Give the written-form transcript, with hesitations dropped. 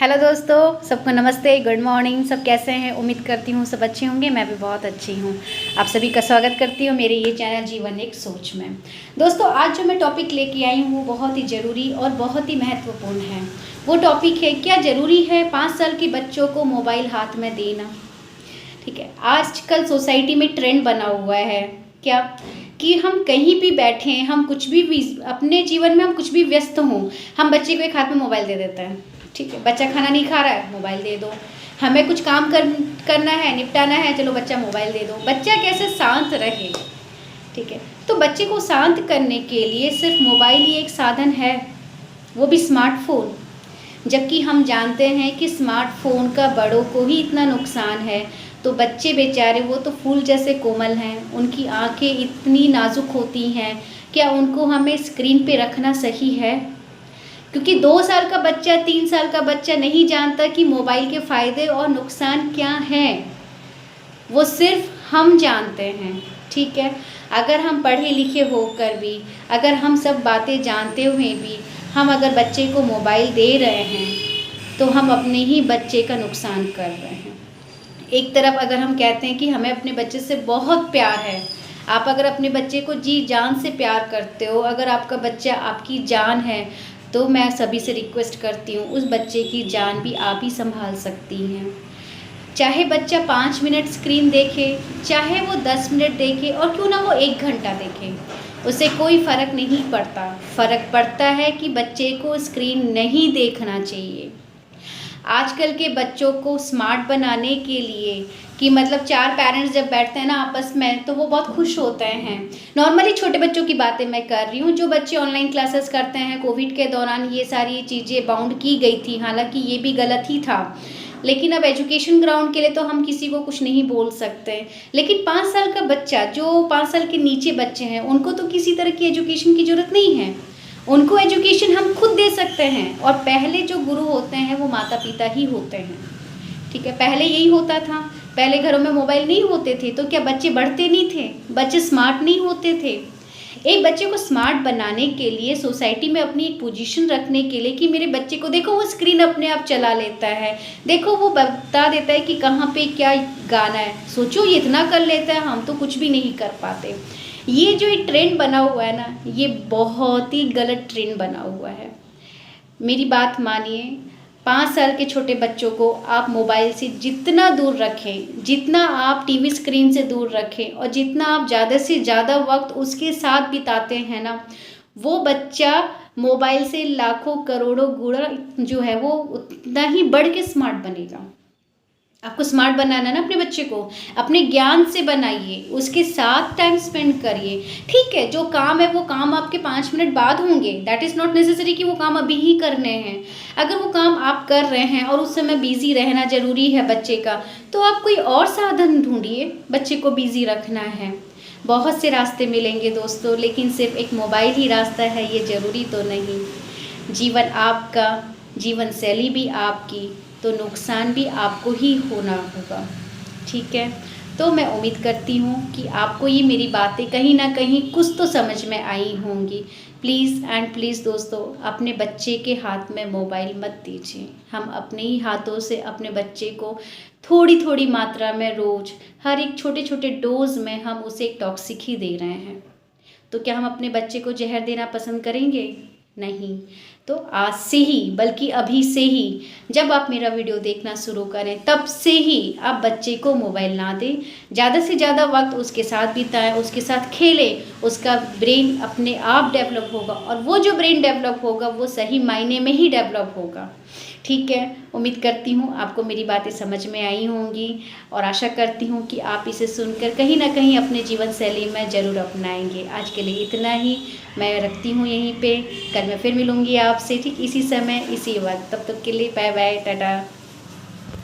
Hello दोस्तों, सबको नमस्ते, गुड मॉर्निंग। सब कैसे हैं? उम्मीद करती हूँ सब अच्छे होंगे। मैं भी बहुत अच्छी हूँ। आप सभी का स्वागत करती हूँ मेरे ये चैनल जीवन एक सोच में। दोस्तों, आज जो मैं टॉपिक लेके आई हूँ वो बहुत ही ज़रूरी और बहुत ही महत्वपूर्ण है। वो टॉपिक है, क्या ज़रूरी है 5 साल के बच्चों को मोबाइल हाथ में देना। ठीक है, आजकल सोसाइटी में ट्रेंड बना हुआ है क्या कि हम कहीं भी बैठे हैं, हम कुछ भी अपने जीवन में हम कुछ भी व्यस्त हों, हम बच्चे को एक हाथ में मोबाइल दे देते हैं। ठीक है, बच्चा खाना नहीं खा रहा है, मोबाइल दे दो। हमें कुछ काम करना है, निपटाना है, चलो बच्चा मोबाइल दे दो। बच्चा कैसे शांत रहे। ठीक है, तो बच्चे को शांत करने के लिए सिर्फ मोबाइल ही एक साधन है, वो भी स्मार्टफोन। जबकि हम जानते हैं कि स्मार्टफोन का बड़ों को ही इतना नुकसान है, तो बच्चे बेचारे वो तो फूल जैसे कोमल हैं, उनकी आंखें इतनी नाजुक होती हैं, क्या उनको हमें स्क्रीन पे रखना सही है? क्योंकि 2 साल का बच्चा, 3 साल का बच्चा नहीं जानता कि मोबाइल के फ़ायदे और नुकसान क्या हैं, वो सिर्फ हम जानते हैं। ठीक है, अगर हम पढ़े लिखे होकर भी, अगर हम सब बातें जानते हुए भी हम अगर बच्चे को मोबाइल दे रहे हैं तो हम अपने ही बच्चे का नुकसान कर रहे हैं। एक तरफ अगर हम कहते हैं कि हमें अपने बच्चे से बहुत प्यार है, आप अगर अपने बच्चे को जी जान से प्यार करते हो, अगर आपका बच्चा आपकी जान है, तो मैं सभी से रिक्वेस्ट करती हूँ उस बच्चे की जान भी आप ही संभाल सकती हैं। चाहे बच्चा 5 मिनट स्क्रीन देखे, चाहे वो 10 मिनट देखे, और क्यों ना वो 1 घंटा देखे, उससे कोई फ़र्क नहीं पड़ता। फ़र्क पड़ता है कि बच्चे को स्क्रीन नहीं देखना चाहिए। आजकल के बच्चों को स्मार्ट बनाने के लिए कि मतलब 4 पेरेंट्स जब बैठते हैं ना आपस में, तो वो बहुत खुश होते हैं। नॉर्मली छोटे बच्चों की बातें मैं कर रही हूँ, जो बच्चे ऑनलाइन क्लासेस करते हैं। कोविड के दौरान ये सारी चीज़ें बाउंड की गई थी, हालांकि ये भी गलत ही था, लेकिन अब एजुकेशन ग्राउंड के लिए तो हम किसी को कुछ नहीं बोल सकते। लेकिन 5 साल का बच्चा, जो 5 साल के नीचे बच्चे हैं, उनको तो किसी तरह की एजुकेशन की ज़रूरत नहीं है। उनको एजुकेशन हम खुद दे सकते हैं, और पहले जो गुरु होते हैं वो माता पिता ही होते हैं। ठीक है, पहले यही होता था। पहले घरों में मोबाइल नहीं होते थे, तो क्या बच्चे बढ़ते नहीं थे? बच्चे स्मार्ट नहीं होते थे? एक बच्चे को स्मार्ट बनाने के लिए, सोसाइटी में अपनी एक पोजीशन रखने के लिए कि मेरे बच्चे को देखो वो स्क्रीन अपने आप चला लेता है, देखो वो बता देता है कि कहाँ पे क्या गाना है, सोचो ये इतना कर लेता है, हम तो कुछ भी नहीं कर पाते। ये जो एक ट्रेंड बना हुआ है ना, ये बहुत ही गलत ट्रेंड बना हुआ है। मेरी बात मानिए, 5 साल के छोटे बच्चों को आप मोबाइल से जितना दूर रखें, जितना आप टीवी स्क्रीन से दूर रखें, और जितना आप ज़्यादा से ज़्यादा वक्त उसके साथ बिताते हैं ना, वो बच्चा मोबाइल से लाखों करोड़ों गुणा जो है वो उतना ही बढ़ के स्मार्ट बनेगा। आपको स्मार्ट बनाना है ना अपने बच्चे को, अपने ज्ञान से बनाइए, उसके साथ टाइम स्पेंड करिए। ठीक है, जो काम है वो काम आपके 5 मिनट बाद होंगे, दैट इज़ नॉट नेसेसरी कि वो काम अभी ही करने हैं। अगर वो काम आप कर रहे हैं और उस समय बिजी रहना ज़रूरी है बच्चे का, तो आप कोई और साधन ढूंढिए, बच्चे को बिजी रखना है। बहुत से रास्ते मिलेंगे दोस्तों, लेकिन सिर्फ एक मोबाइल ही रास्ता है ये ज़रूरी तो नहीं। जीवन आपका, जीवन शैली भी आपकी, तो नुकसान भी आपको ही होना होगा। ठीक है, तो मैं उम्मीद करती हूँ कि आपको ये मेरी बातें कहीं ना कहीं कुछ तो समझ में आई होंगी। प्लीज़ एंड प्लीज़ दोस्तों, अपने बच्चे के हाथ में मोबाइल मत दीजिए। हम अपने ही हाथों से अपने बच्चे को थोड़ी थोड़ी मात्रा में रोज़, हर एक छोटे छोटे डोज में हम उसे एक टॉक्सिक ही दे रहे हैं। तो क्या हम अपने बच्चे को जहर देना पसंद करेंगे? नहीं। तो आज से ही, बल्कि अभी से ही, जब आप मेरा वीडियो देखना शुरू करें तब से ही आप बच्चे को मोबाइल ना दें। ज़्यादा से ज़्यादा वक्त उसके साथ बिताएं, उसके साथ खेलें, उसका ब्रेन अपने आप डेवलप होगा, और वो जो ब्रेन डेवलप होगा वो सही मायने में ही डेवलप होगा। ठीक है, उम्मीद करती हूँ आपको मेरी बातें समझ में आई होंगी, और आशा करती हूँ कि आप इसे सुनकर कहीं ना कहीं अपने जीवन शैली में ज़रूर अपनाएंगे। आज के लिए इतना ही, मैं रखती हूँ यहीं पे। कल मैं फिर मिलूँगी आपसे ठीक इसी समय इसी वक्त। तब तक के लिए बाय बाय, टाटा।